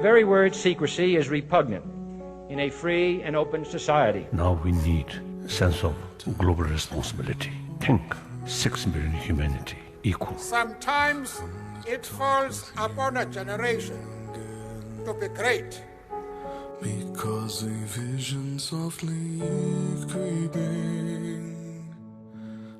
very word secrecy is repugnant in a free and open society. Now we need a sense of global responsibility. Think 6 billion humanity equal. Sometimes it falls upon a generation to be great. Because a vision softly creeping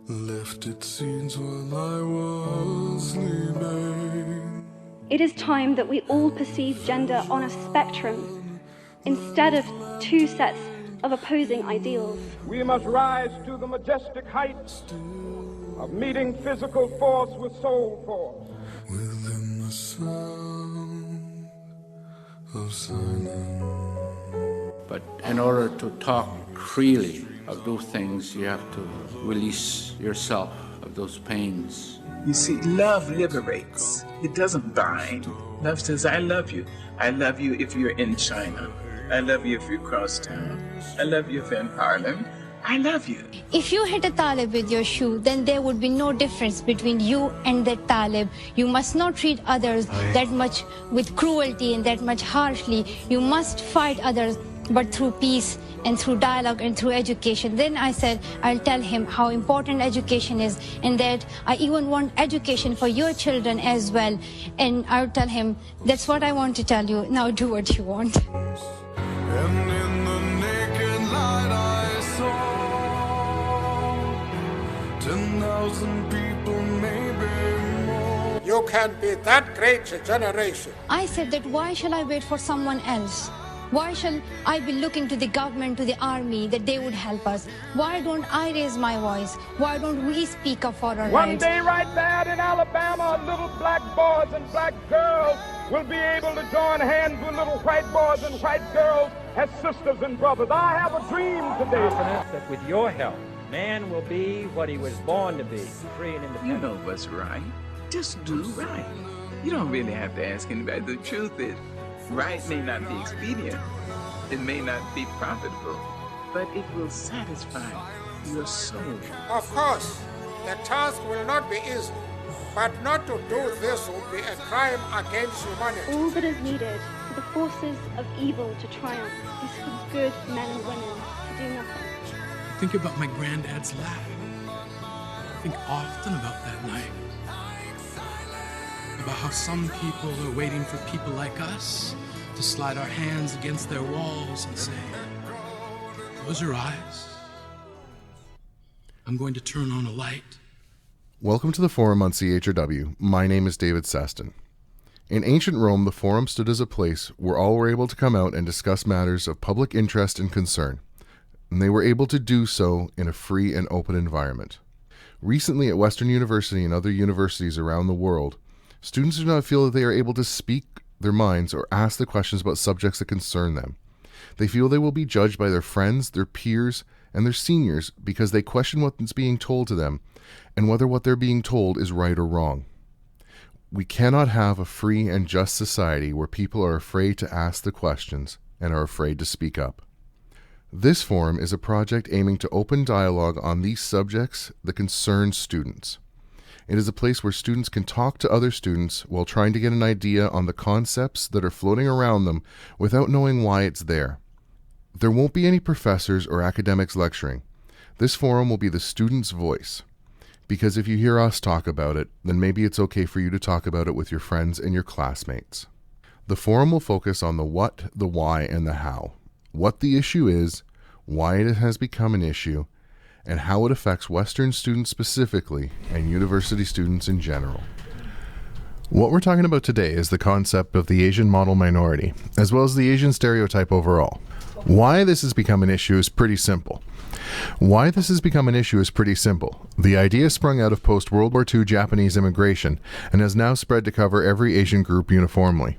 left its seeds while I was sleeping. It is time that we all perceive gender on a spectrum instead of two sets of opposing ideals. We must rise to the majestic heights of meeting physical force with soul force. Within the sound of silence. But in order to talk freely of those things, you have to release yourself of those pains. You see, love liberates. It doesn't bind. Love says, I love you. I love you if you're in China. I love you if you're across town. I love you if you're in Harlem. I love you. If you hit a talib with your shoe, then there would be no difference between you and that talib. You must not treat others that much with cruelty and that much harshly. You must fight others, but through peace and through dialogue and through education. Then I said, I'll tell him how important education is and that I even want education for your children as well. And I'll tell him, that's what I want to tell you. Now do what you want. And in the naked light I saw 10,000 people, maybe more. You can be that great a generation. I said that why shall I wait for someone else? Why shall I be looking to the government, to the army, that they would help us? Why don't I raise my voice? Why don't we speak up for our rights? One day right there in Alabama, little black boys and black girls will be able to join hands with little white boys and white girls as sisters and brothers. I have a dream today. Confident that with your help, man will be what he was born to be, free and independent. You know what's right. Just do right. You don't really have to ask anybody. The truth is, right may not be expedient, it may not be profitable, but it will satisfy your soul. Of course, the task will not be easy, but not to do this would be a crime against humanity. All that is needed for the forces of evil to triumph is for good men and women to do nothing. Think about my granddad's lap. Think often about that night. About how some people are waiting for people like us to slide our hands against their walls and say, close your eyes. I'm going to turn on a light. Welcome to the Forum on CHRW. My name is David Seston. In ancient Rome, the Forum stood as a place where all were able to come out and discuss matters of public interest and concern, and they were able to do so in a free and open environment. Recently, at Western University and other universities around the world, students do not feel that they are able to speak their minds or ask the questions about subjects that concern them. They feel they will be judged by their friends, their peers, and their seniors because they question what is being told to them and whether what they're being told is right or wrong. We cannot have a free and just society where people are afraid to ask the questions and are afraid to speak up. This forum is a project aiming to open dialogue on these subjects that concern students. It is a place where students can talk to other students while trying to get an idea on the concepts that are floating around them without knowing why it's there. There won't be any professors or academics lecturing. This forum will be the student's voice. Because if you hear us talk about it, then maybe it's okay for you to talk about it with your friends and your classmates. The forum will focus on the what, the why, and the how. What the issue is, why it has become an issue, and how it affects Western students specifically and university students in general. What we're talking about today is the concept of the Asian model minority, as well as the Asian stereotype overall. Why this has become an issue is pretty simple. The idea sprung out of post-World War II Japanese immigration and has now spread to cover every Asian group uniformly.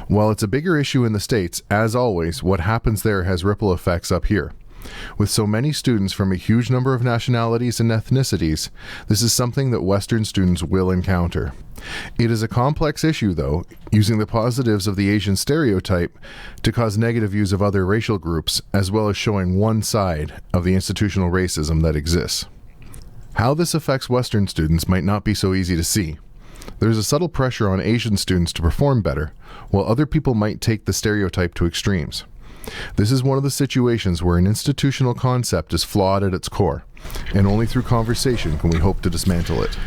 While it's a bigger issue in the States, as always, what happens there has ripple effects up here. With so many students from a huge number of nationalities and ethnicities, this is something that Western students will encounter. It is a complex issue, though, using the positives of the Asian stereotype to cause negative views of other racial groups, as well as showing one side of the institutional racism that exists. How this affects Western students might not be so easy to see. There's a subtle pressure on Asian students to perform better, while other people might take the stereotype to extremes. This is one of the situations where an institutional concept is flawed at its core, and only through conversation can we hope to dismantle it.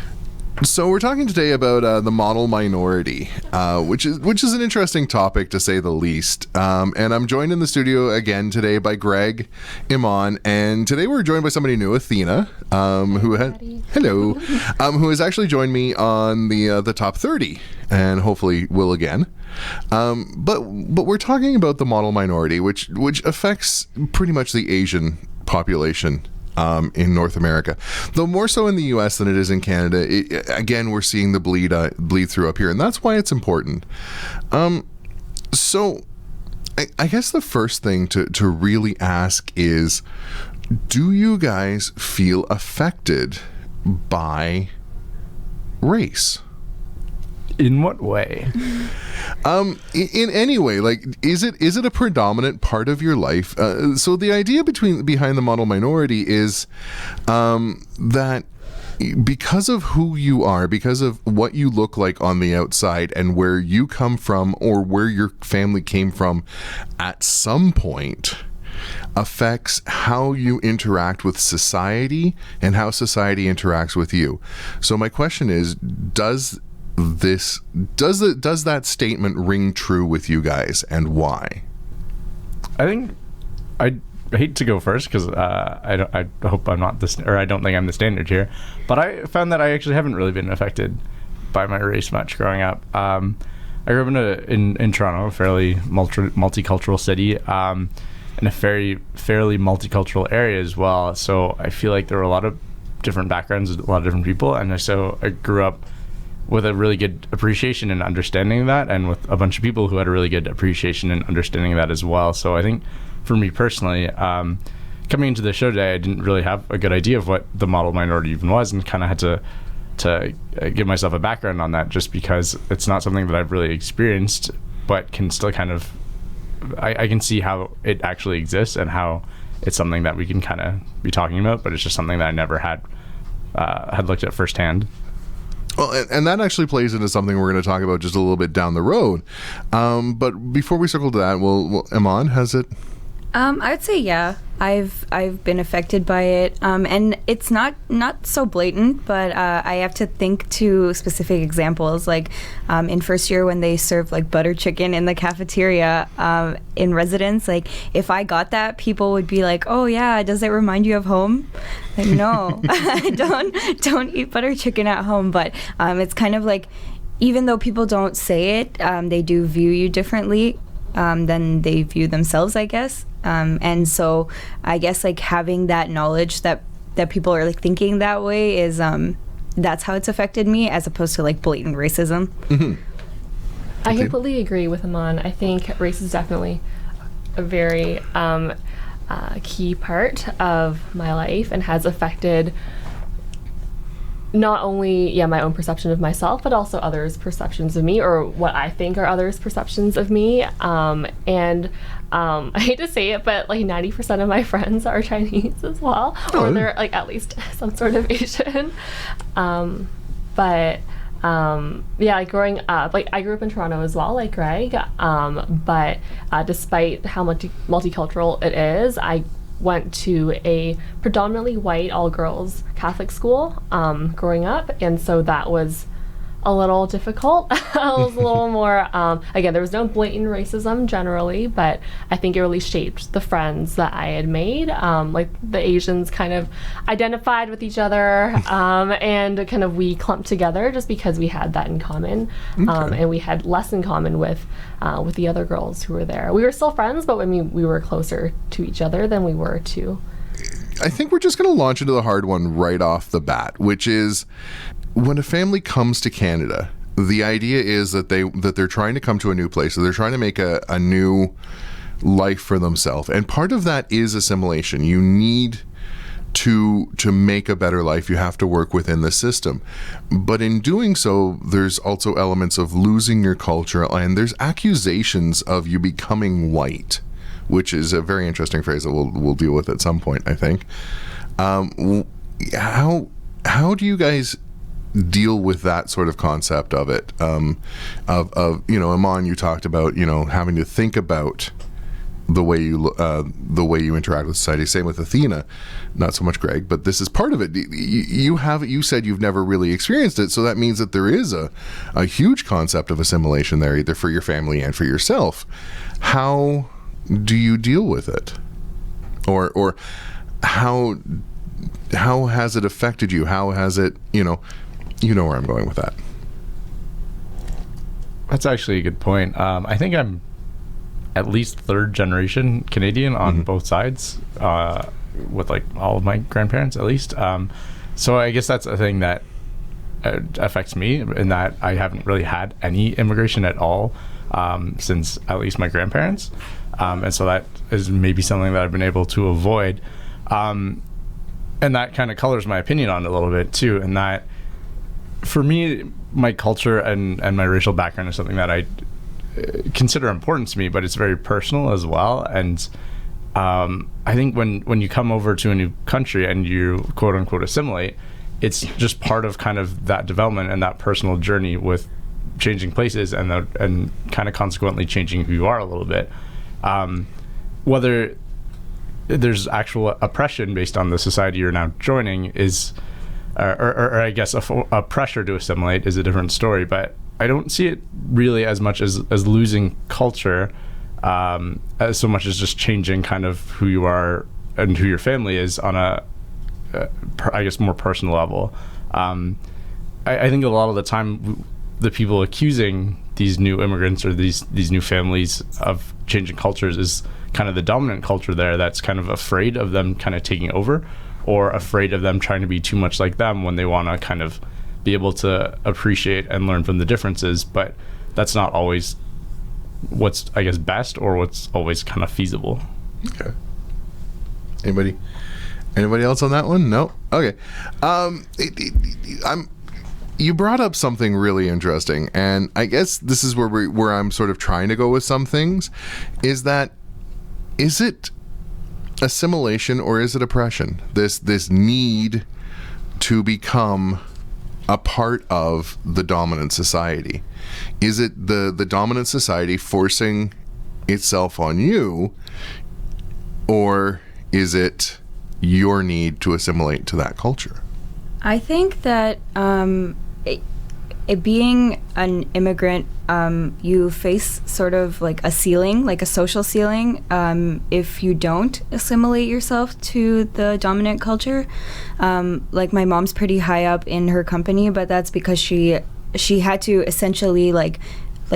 So we're talking today about the model minority, which is an interesting topic to say the least. And I'm joined in the studio again today by Greg, Iman, and today we're joined by somebody new, Athena, who has actually joined me on the top 30, and hopefully will again. But we're talking about the model minority, which affects pretty much the Asian population in North America, though more so in the U.S. than it is in Canada. Again, we're seeing the bleed through up here, and that's why it's important. So I guess the first thing to really ask is, do you guys feel affected by race? In what way? In any way, like, is it a predominant part of your life? So the idea behind the model minority is that because of who you are, because of what you look like on the outside and where you come from or where your family came from at some point, affects how you interact with society and how society interacts with you. So my question is, does that statement ring true with you guys, and why? I think I hate to go first because I hope I'm not I don't think I'm the standard here, but I found that I actually haven't really been affected by my race much growing up. I grew up in Toronto, a fairly multicultural city, in a fairly multicultural area as well. So I feel like there were a lot of different backgrounds, a lot of different people, and so I grew up with a really good appreciation and understanding of that, and with a bunch of people who had a really good appreciation and understanding of that as well. So I think for me personally, coming into the show today, I didn't really have a good idea of what the model minority even was, and kind of had to give myself a background on that, just because it's not something that I've really experienced, but can still kind of, I can see how it actually exists and how it's something that we can kind of be talking about, but it's just something that I never had looked at firsthand. Well, and that actually plays into something we're going to talk about just a little bit down the road. But before we circle to that, well, Iman, has it? I would say yeah. I've been affected by it, and it's not so blatant, but I have to think to specific examples. Like in first year when they served like butter chicken in the cafeteria in residence, like if I got that, people would be like, "Oh yeah, does it remind you of home?" Like, no, don't eat butter chicken at home. But it's kind of like, even though people don't say it, they do view you differently than they view themselves, I guess. And so I guess like having that knowledge that people are like thinking that way is that's how it's affected me, as opposed to like blatant racism. Mm-hmm. I completely agree with Iman. I think race is definitely a very key part of my life, and has affected not only my own perception of myself, but also others' perceptions of me, or what I think are others' perceptions of me. And I hate to say it, but like 90% of my friends are Chinese as well, or they're like at least some sort of Asian. Like growing up, like I grew up in Toronto as well, like Greg. But despite how multicultural it is, I went to a predominantly white all-girls Catholic school growing up, and so that was a little difficult. It was a little more, again, there was no blatant racism generally, but I think it really shaped the friends that I had made. Like the Asians kind of identified with each other, and kind of we clumped together just because we had that in common. And we had less in common with the other girls who were there. We were still friends, but I mean, we were closer to each other than we were to. I think we're just going to launch into the hard one right off the bat, which is, when a family comes to Canada, the idea is that they're trying to come to a new place, so they're trying to make a new life for themselves, and part of that is assimilation. You need to make a better life. You have to work within the system, but in doing so, there's also elements of losing your culture, and there's accusations of you becoming white, which is a very interesting phrase that we'll deal with at some point, I think. How do you guys deal with that sort of concept of it? Of you know, Iman, you talked about, you know, having to think about the way you interact with society. Same with Athena, not so much Greg, but this is part of it. You said you've never really experienced it, so that means that there is a huge concept of assimilation there, either for your family and for yourself. How do you deal with it, or how has it affected you? How has it, you know where I'm going with that. That's actually a good point. I think I'm at least third generation Canadian on both sides, with like all of my grandparents at least. So I guess that's a thing that affects me, in that I haven't really had any immigration at all since at least my grandparents. And so that is maybe something that I've been able to avoid. And that kind of colors my opinion on it a little bit too, in that for me, my culture and my racial background is something that I consider important to me, but it's very personal as well. And I think when you come over to a new country and you quote unquote assimilate, it's just part of kind of that development and that personal journey with changing places and kind of consequently changing who you are a little bit. Whether there's actual oppression based on the society you're now joining is, or I guess a pressure to assimilate is a different story, but I don't see it really as much as losing culture, as so much as just changing kind of who you are and who your family is on a, I guess, more personal level. I think a lot of the time, the people accusing these new immigrants or these new families of changing cultures is kind of the dominant culture there that's kind of afraid of them kind of taking over, or afraid of them trying to be too much like them when they want to kind of be able to appreciate and learn from the differences. But that's not always what's, I guess, best, or what's always kind of feasible. Okay. Anybody else on that one? No? Okay. You brought up something really interesting, and I guess this is where I'm sort of trying to go with some things, is it assimilation or is it oppression? This need to become a part of the dominant society. Is it the dominant society forcing itself on you, or is it your need to assimilate to that culture? I think that it being an immigrant, you face sort of like a ceiling, like a social ceiling, if you don't assimilate yourself to the dominant culture. Like my mom's pretty high up in her company, but that's because she had to essentially like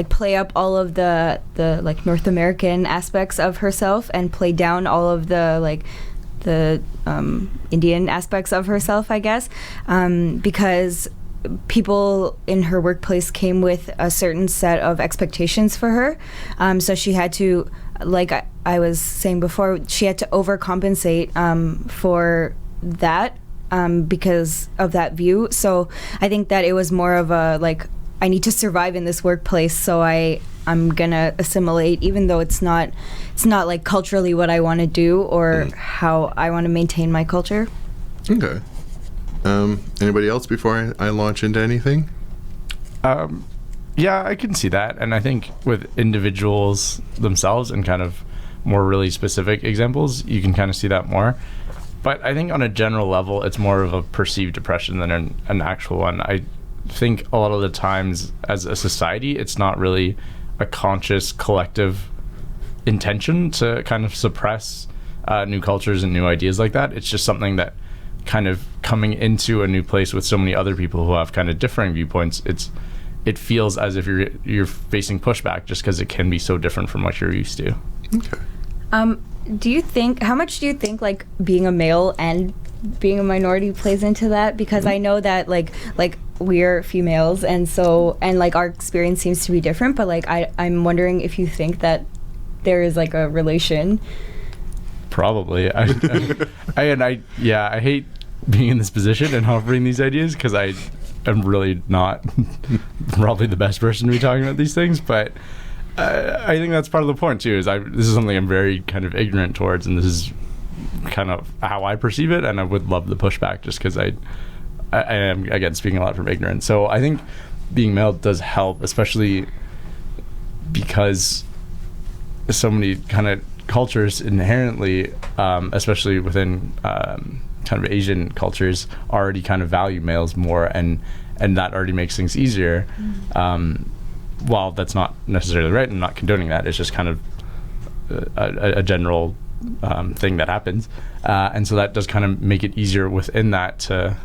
play up all of the like North American aspects of herself and play down all of the Indian aspects of herself, I guess, because people in her workplace came with a certain set of expectations for her. So she had to, like I was saying before, she had to overcompensate for that because of that view. So I think that it was more of a, like, I need to survive in this workplace, so I'm gonna assimilate, even though it's not like culturally what I want to do or how I want to maintain my culture. Okay. Anybody else before I launch into anything? Yeah, I can see that. And I think with individuals themselves and kind of more really specific examples, you can kind of see that more. But I think on a general level, it's more of a perceived oppression than an actual one. I think a lot of the times as a society, it's not really a conscious collective intention to kind of suppress new cultures and new ideas like that. It's just something that kind of coming into a new place with so many other people who have kind of differing viewpoints, it feels as if you're facing pushback just because it can be so different from what you're used to. Okay. How much do you think like being a male and being a minority plays into that? Because I know that like we're females, and like our experience seems to be different, but like I'm wondering if you think that there is like a relation. Probably. I hate being in this position and offering these ideas because I am really not probably the best person to be talking about these things, but I think that's part of the point too, is this is something I'm very kind of ignorant towards, and this is kind of how I perceive it, and I would love the pushback just because I am, again, speaking a lot from ignorance. So I think being male does help, especially because so many kind of cultures inherently, especially within kind of Asian cultures, already kind of value males more, and that already makes things easier. While that's not necessarily right, and not condoning that, it's just kind of a general thing that happens, and so that does kind of make it easier within that to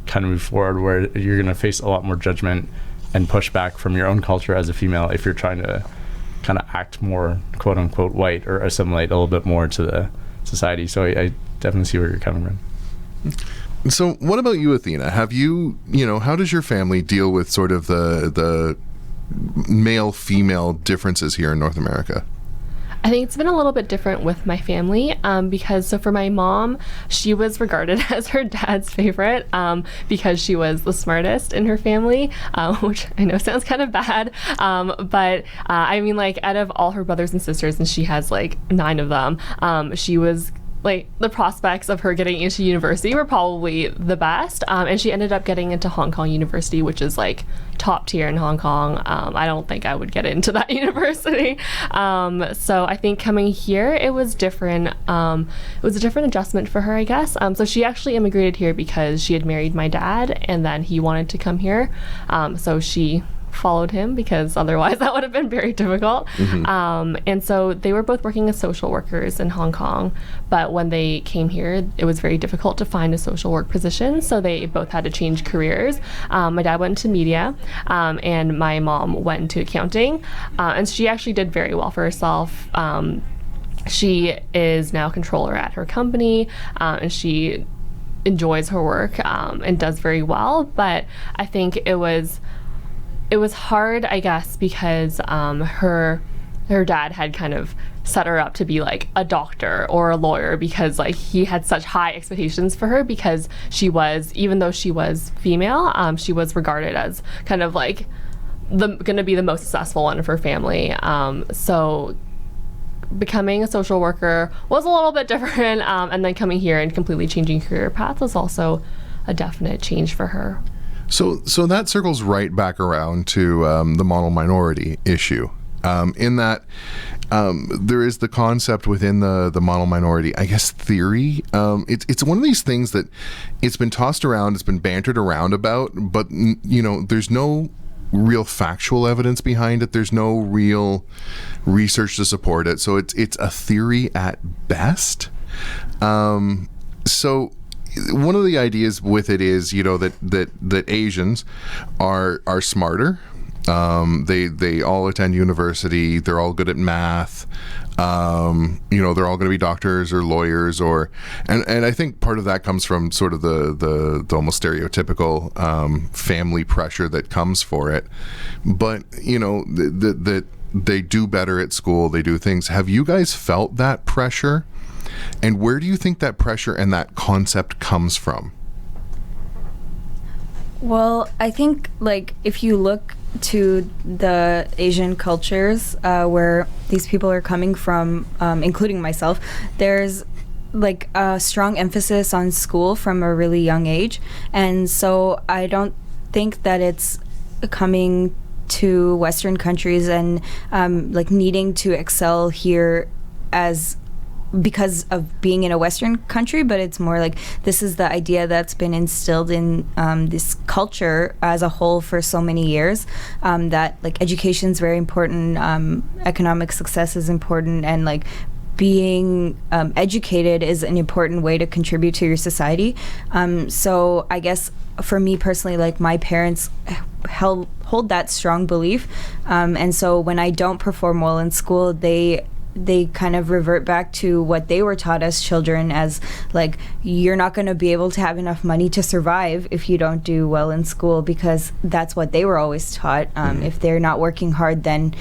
kind of move forward, where you're going to face a lot more judgment and pushback from your own culture as a female if you're trying to kind of act more quote unquote white or assimilate a little bit more to the society. So I definitely see where you're coming from. So what about you, Athena? Have you how does your family deal with sort of the male-female differences here in North America? I think it's been a little bit different with my family, because so for my mom, she was regarded as her dad's favorite, because she was the smartest in her family, which I know sounds kind of bad, but I mean, like, out of all her brothers and sisters, and she has like 9 of them, she was like, the prospects of her getting into university were probably the best, and she ended up getting into Hong Kong University, which is like top tier in Hong Kong. I don't think I would get into that university, so I think coming here, it was different. It was a different adjustment for her, I guess. So she actually immigrated here because she had married my dad, and then he wanted to come here, so she followed him, because otherwise that would have been very difficult. And so they were both working as social workers in Hong Kong, but when they came here, it was very difficult to find a social work position, so they both had to change careers. My dad went into media, and my mom went into accounting, and she actually did very well for herself. She is now controller at her company, and she enjoys her work, and does very well, but I think it was hard, I guess, because her dad had kind of set her up to be like a doctor or a lawyer, because like he had such high expectations for her, because she was, even though she was female, she was regarded as kind of like going to be the most successful one of her family. So becoming a social worker was a little bit different, and then coming here and completely changing career path was also a definite change for her. So that circles right back around to the model minority issue, in that there is the concept within the model minority, I guess, theory. It's one of these things that it's been tossed around, it's been bantered around about, but there's no real factual evidence behind it. There's no real research to support it. So it's a theory at best. So one of the ideas with it is, that Asians are smarter. They all attend university. They're all good at math. They're all going to be doctors or lawyers, and I think part of that comes from sort of the almost stereotypical family pressure that comes for it. But that they do better at school. They do things. Have you guys felt that pressure? And where do you think that pressure and that concept comes from? Well, I think, like, if you look to the Asian cultures where these people are coming from, including myself, there's like a strong emphasis on school from a really young age. And so I don't think that it's coming to Western countries and like needing to excel here because of being in a Western country, but it's more like this is the idea that's been instilled in this culture as a whole for so many years, that like education is very important, economic success is important, and like being educated is an important way to contribute to your society. So I guess for me personally, like my parents hold that strong belief, and so when I don't perform well in school, they kind of revert back to what they were taught as children, as like, you're not going to be able to have enough money to survive if you don't do well in school, because that's what they were always taught. If they're not working hard, then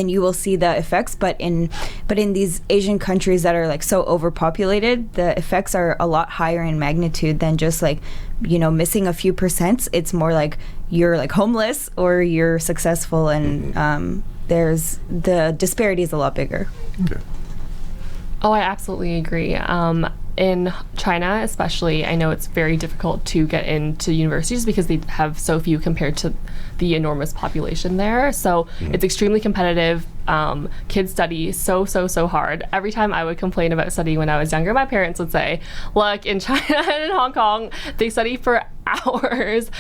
you will see the effects. But in these Asian countries that are like so overpopulated, the effects are a lot higher in magnitude than just like, missing a few percent. It's more like you're like homeless or you're successful, and there's the disparity is a lot bigger. Okay. Oh, I absolutely agree. in China, especially, I know it's very difficult to get into universities because they have so few compared to the enormous population there. So it's extremely competitive. Kids study so hard. Every time I would complain about studying when I was younger, my parents would say, look, in China and in Hong Kong, they study for hours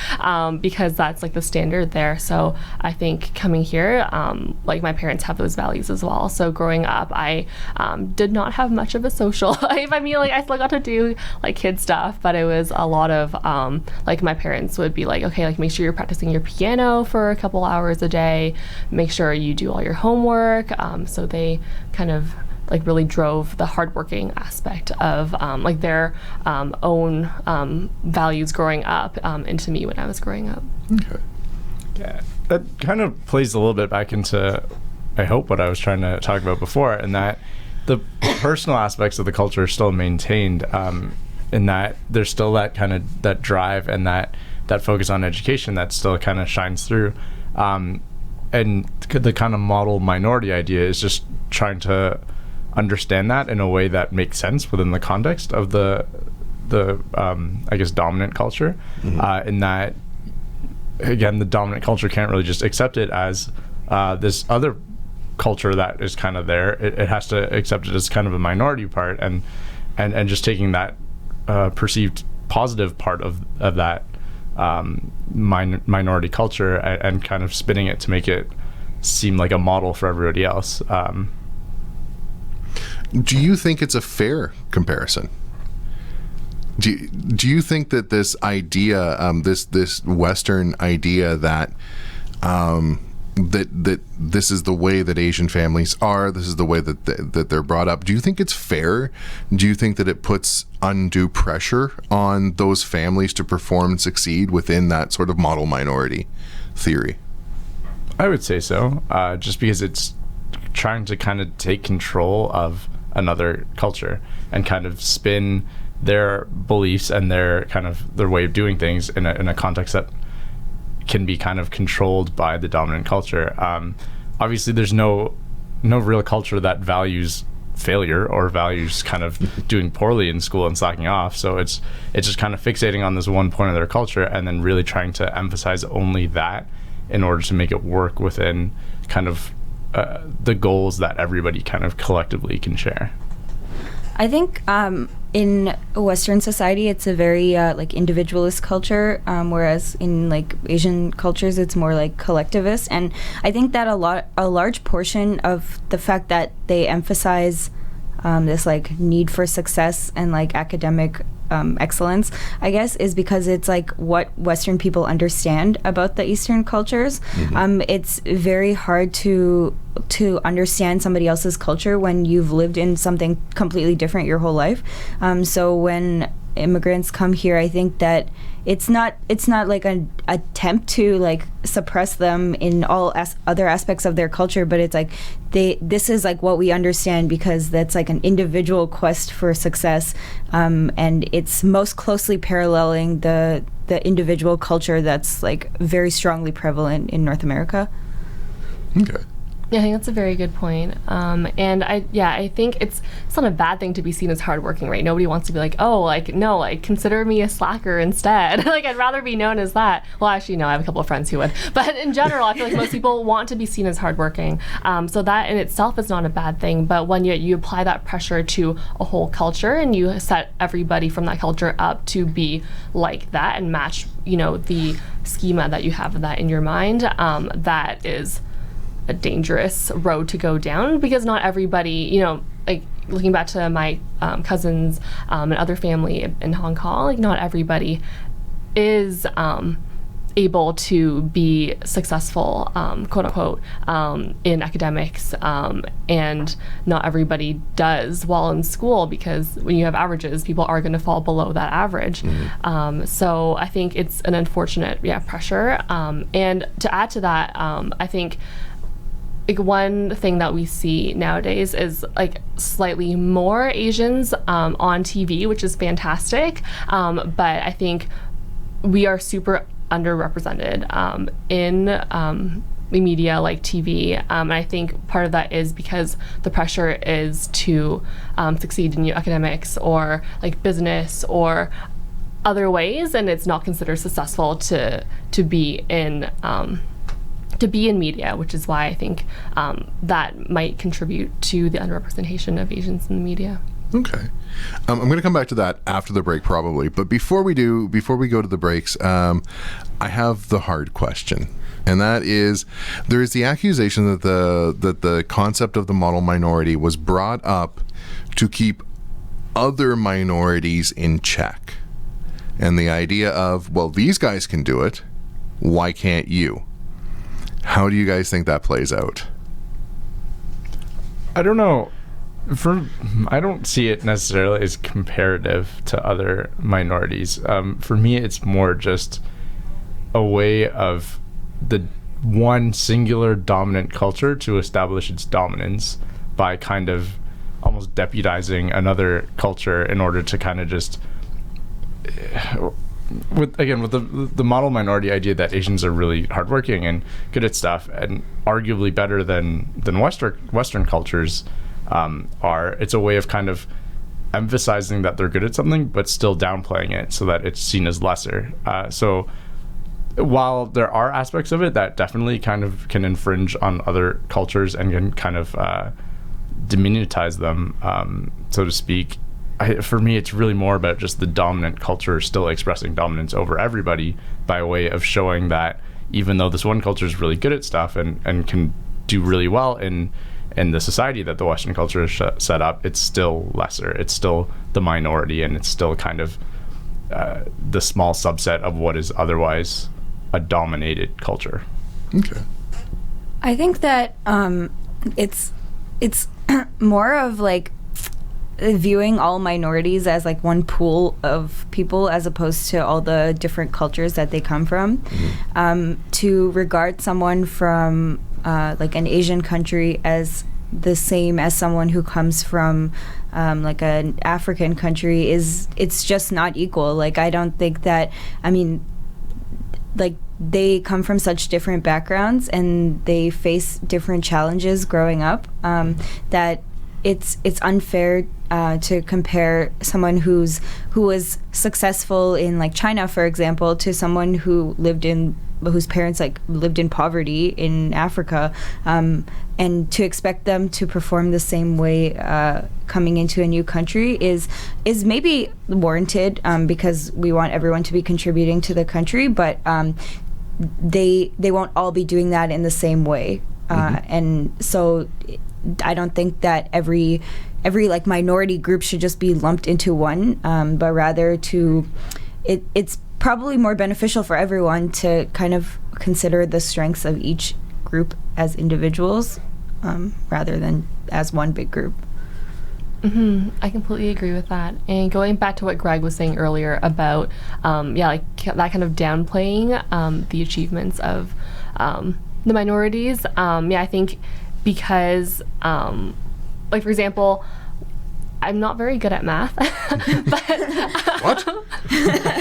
because that's like the standard there. So I think coming here, like my parents have those values as well. So growing up, I did not have much of a social life. I mean, like I still got to do like kid stuff, but it was a lot of like my parents would be like, okay, like make sure you're practicing your piano for a couple hours a day, make sure you do all your homework. So they kind of like really drove the hardworking aspect of like their own values growing up into me when I was growing up. Okay. Yeah, that kind of plays a little bit back into, I hope, what I was trying to talk about before, and that the personal aspects of the culture are still maintained, in that there's still that kind of that drive and that focus on education that still kind of shines through. And the kind of model minority idea is just trying to understand that in a way that makes sense within the context of the I guess dominant culture. In that, again, the dominant culture can't really just accept it as this other culture that is kind of there. It has to accept it as kind of a minority part, and just taking that perceived positive part of that minority culture and kind of spinning it to make it seem like a model for everybody else. Do you think it's a fair comparison? Do you think that this idea, this Western idea that that this is the way that Asian families are, this is the way that they're brought up, do you think it's fair? Do you think that it puts undue pressure on those families to perform and succeed within that sort of model minority theory? I would say so, just because it's trying to kind of take control of another culture and kind of spin their beliefs and their way of doing things in a context that can be kind of controlled by the dominant culture. Obviously, there's no real culture that values failure or values kind of doing poorly in school and slacking off. So it's just kind of fixating on this one point of their culture and then really trying to emphasize only that in order to make it work within kind of the goals that everybody kind of collectively can share. I think in Western society, it's a very like individualist culture, whereas in like Asian cultures, it's more like collectivist. And I think that a large portion of the fact that they emphasize this like need for success and like academic excellence, I guess, is because it's like what Western people understand about the Eastern cultures. It's very hard to understand somebody else's culture when you've lived in something completely different your whole life. So when immigrants come here, I think that it's not like an attempt to like suppress them in all other aspects of their culture, but it's like this is like what we understand because that's like an individual quest for success, and it's most closely paralleling the individual culture that's like very strongly prevalent in North America. Okay. Yeah, I think that's a very good point. And I think it's not a bad thing to be seen as hardworking, right? Nobody wants to be like, oh, like, no, like, consider me a slacker instead. Like, I'd rather be known as that. Well, actually, no, I have a couple of friends who would. But in general, I feel like most people want to be seen as hardworking. So that in itself is not a bad thing. But when you apply that pressure to a whole culture and you set everybody from that culture up to be like that and match, the schema that you have of that in your mind, that is a dangerous road to go down, because not everybody, like looking back to my cousins and other family in Hong Kong, like not everybody is able to be successful, quote unquote, in academics, and not everybody does well in school, because when you have averages, people are going to fall below that average. So I think it's an unfortunate pressure. And to add to that, I think like one thing that we see nowadays is like slightly more Asians on TV, which is fantastic. But I think we are super underrepresented in the media like TV. And I think part of that is because the pressure is to succeed in academics or like business or other ways, and it's not considered successful to be in media, which is why I think that might contribute to the underrepresentation of Asians in the media. Okay. I'm going to come back to that after the break probably, but before we go to the breaks, I have the hard question. And that is, there is the accusation that the concept of the model minority was brought up to keep other minorities in check. And the idea of, well, these guys can do it, why can't you? How do you guys think that plays out? I don't know. I don't see it necessarily as comparative to other minorities. For me, it's more just a way of the one singular dominant culture to establish its dominance by kind of almost deputizing another culture in order to kind of just with the model minority idea that Asians are really hardworking and good at stuff and arguably better than Western cultures are. It's a way of kind of emphasizing that they're good at something but still downplaying it so that it's seen as lesser. So while there are aspects of it that definitely kind of can infringe on other cultures and can kind of diminutize them, so to speak, for me, it's really more about just the dominant culture still expressing dominance over everybody by way of showing that even though this one culture is really good at stuff and can do really well in the society that the Western culture is set up, it's still lesser. It's still the minority, and it's still kind of the small subset of what is otherwise a dominated culture. Okay. I think that it's more of like viewing all minorities as like one pool of people as opposed to all the different cultures that they come from. To regard someone from like an Asian country as the same as someone who comes from like an African country it's just not equal. Like I don't think that, I mean, like they come from such different backgrounds and they face different challenges growing up, that it's unfair to compare someone who was successful in like China, for example, to someone whose parents like lived in poverty in Africa, and to expect them to perform the same way coming into a new country is maybe warranted, because we want everyone to be contributing to the country, but they won't all be doing that in the same way, and so I don't think that every like minority group should just be lumped into one, but rather it's probably more beneficial for everyone to kind of consider the strengths of each group as individuals, rather than as one big group. I completely agree with that. And going back to what Greg was saying earlier about like that kind of downplaying the achievements of the minorities, I think because like for example, I'm not very good at math. But, what?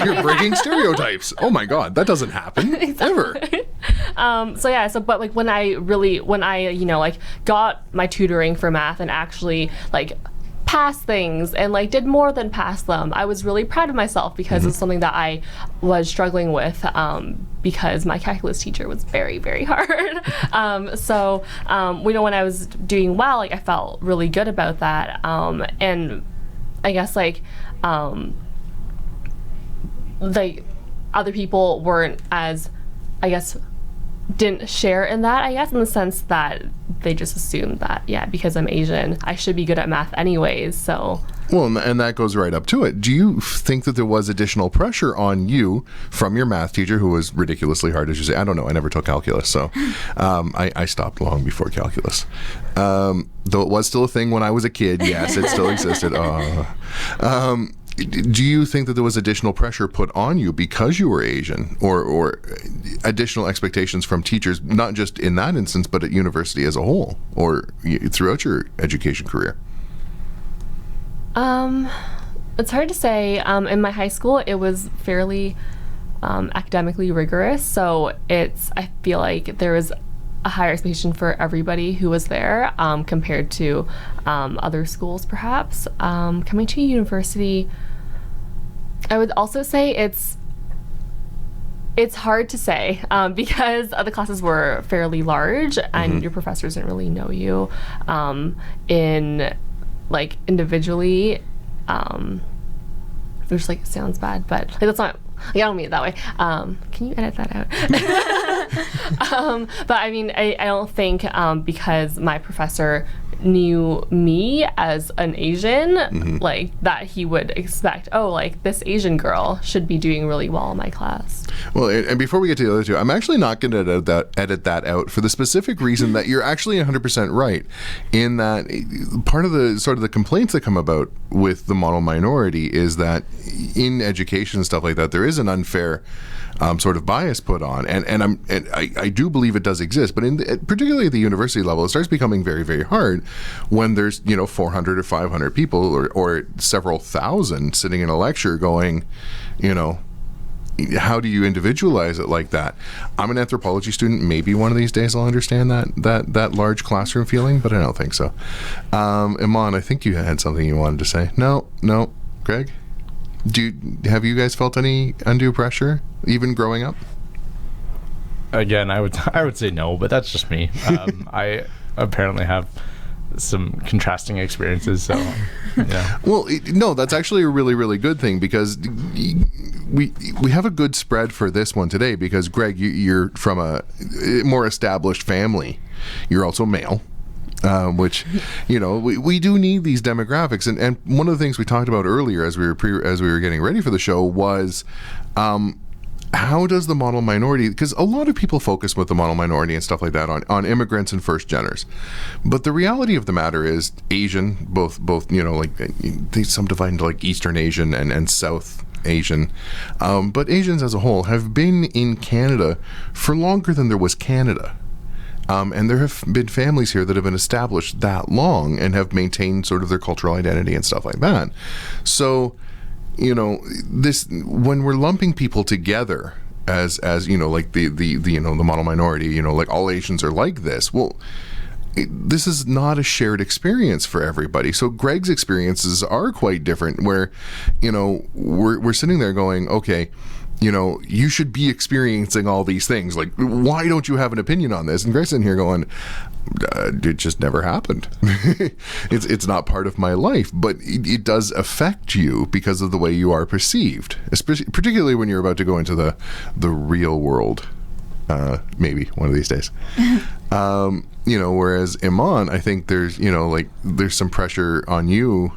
You're breaking stereotypes. Oh my God, that doesn't happen ever. But like when I like got my tutoring for math and actually like passed things and like did more than pass them, I was really proud of myself because it's something that I was struggling with, because my calculus teacher was very, very hard. When I was doing well, like I felt really good about that, and I guess like other people weren't as, I guess, didn't share in that, I guess, in the sense that they just assumed that, because I'm Asian, I should be good at math anyways, so. Well, and that goes right up to it. Do you think that there was additional pressure on you from your math teacher, who was ridiculously hard, as you say? I don't know. I never took calculus, so I stopped long before calculus. Though it was still a thing when I was a kid, yes, it still existed. Do you think that there was additional pressure put on you because you were Asian, or additional expectations from teachers, not just in that instance, but at university as a whole, or throughout your education career? It's hard to say. In my high school, it was fairly academically rigorous, so I feel like there was a higher expectation for everybody who was there compared to other schools, perhaps. Coming to a university, I would also say it's hard to say because the classes were fairly large and your professors didn't really know you individually. Which sounds bad, but that's not. I don't mean it that way. Can you edit that out? But I mean, I don't think because my professor knew me as an Asian, that he would expect, this Asian girl should be doing really well in my class. Well, and before we get to the other two, I'm actually not going to edit that out for the specific reason that you're actually 100% right in that part of the sort of the complaints that come about with the model minority is that in education and stuff like that, there is an unfair sort of bias put on, and I do believe it does exist, but particularly at the university level, it starts becoming very, very hard when there's 400 or 500 people or several thousand sitting in a lecture going, how do you individualize it like that? I'm an anthropology student. Maybe one of these days I'll understand that large classroom feeling, but I don't think so. Iman, I think you had something you wanted to say. No, Greg? Have you guys felt any undue pressure, even growing up? Again, I would say no, but that's just me. I apparently have some contrasting experiences, so yeah. Well, no, that's actually a really, really good thing because we have a good spread for this one today because, Greg, you're from a more established family. You're also male. Which, we do need these demographics, and one of the things we talked about earlier as we were getting ready for the show was how does the model minority, because a lot of people focus with the model minority and stuff like that on immigrants and first geners, but the reality of the matter is Asian, both some divide into Eastern Asian and South Asian, but Asians as a whole have been in Canada for longer than there was Canada. And there have been families here that have been established that long and have maintained sort of their cultural identity and stuff like that. So, this when we're lumping people together as the model minority, all Asians are like this. Well, this is not a shared experience for everybody. So Greg's experiences are quite different. Where, we're sitting there going, okay. You should be experiencing all these things. Why don't you have an opinion on this? And Greg's in here going, it just never happened. It's not part of my life, but it does affect you because of the way you are perceived, especially, particularly when you're about to go into the real world, maybe one of these days. Whereas Iman, I think there's some pressure on you,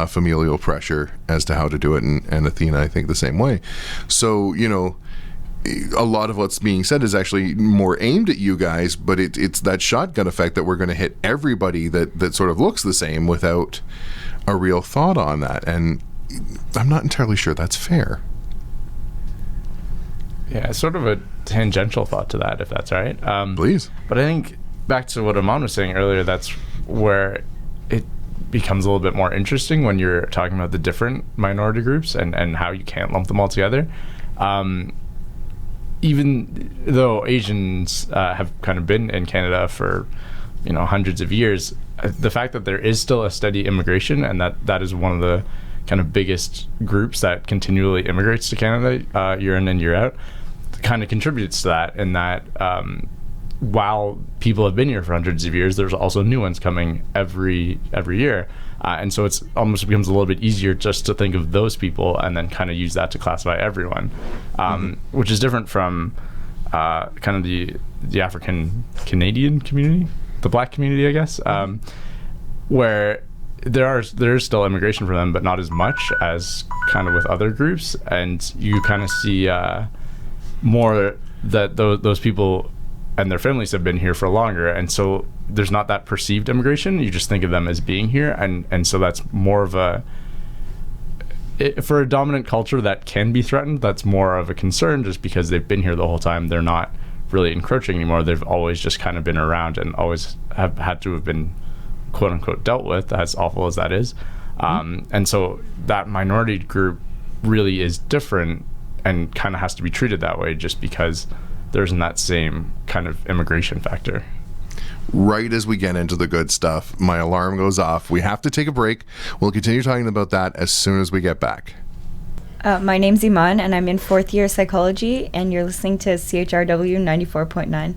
familial pressure as to how to do it, and Athena, I think, the same way. So, a lot of what's being said is actually more aimed at you guys, but it's that shotgun effect that we're going to hit everybody that sort of looks the same without a real thought on that. And I'm not entirely sure that's fair. Yeah, sort of a tangential thought to that, if that's all right. Please. But I think back to what Iman was saying earlier, that's where it becomes a little bit more interesting when you're talking about the different minority groups and how you can't lump them all together. Even though Asians have kind of been in Canada for hundreds of years, the fact that there is still a steady immigration and that is one of the kind of biggest groups that continually immigrates to Canada year in and year out kind of contributes to that, in that while people have been here for hundreds of years, there's also new ones coming every year. And so it's almost becomes a little bit easier just to think of those people and then kind of use that to classify everyone, which is different from kind of the African Canadian community, the Black community, I guess, where there is still immigration for them, but not as much as kind of with other groups. And you kind of see more that those people and their families have been here for longer, and so there's not that perceived immigration. You just think of them as being here, and so that's more of for a dominant culture that can be threatened, that's more of a concern just because they've been here the whole time. They're not really encroaching anymore. They've always just kind of been around and always have had to have been quote unquote dealt with, as awful as that is. And so that minority group really is different and kind of has to be treated that way just because there isn't that same kind of immigration factor. right as we get into the good stuff. My alarm goes off. We have to take a break. We'll continue talking about that as soon as we get back. My name's Iman, and I'm in 4th year psychology, and you're listening to CHRW 94.9.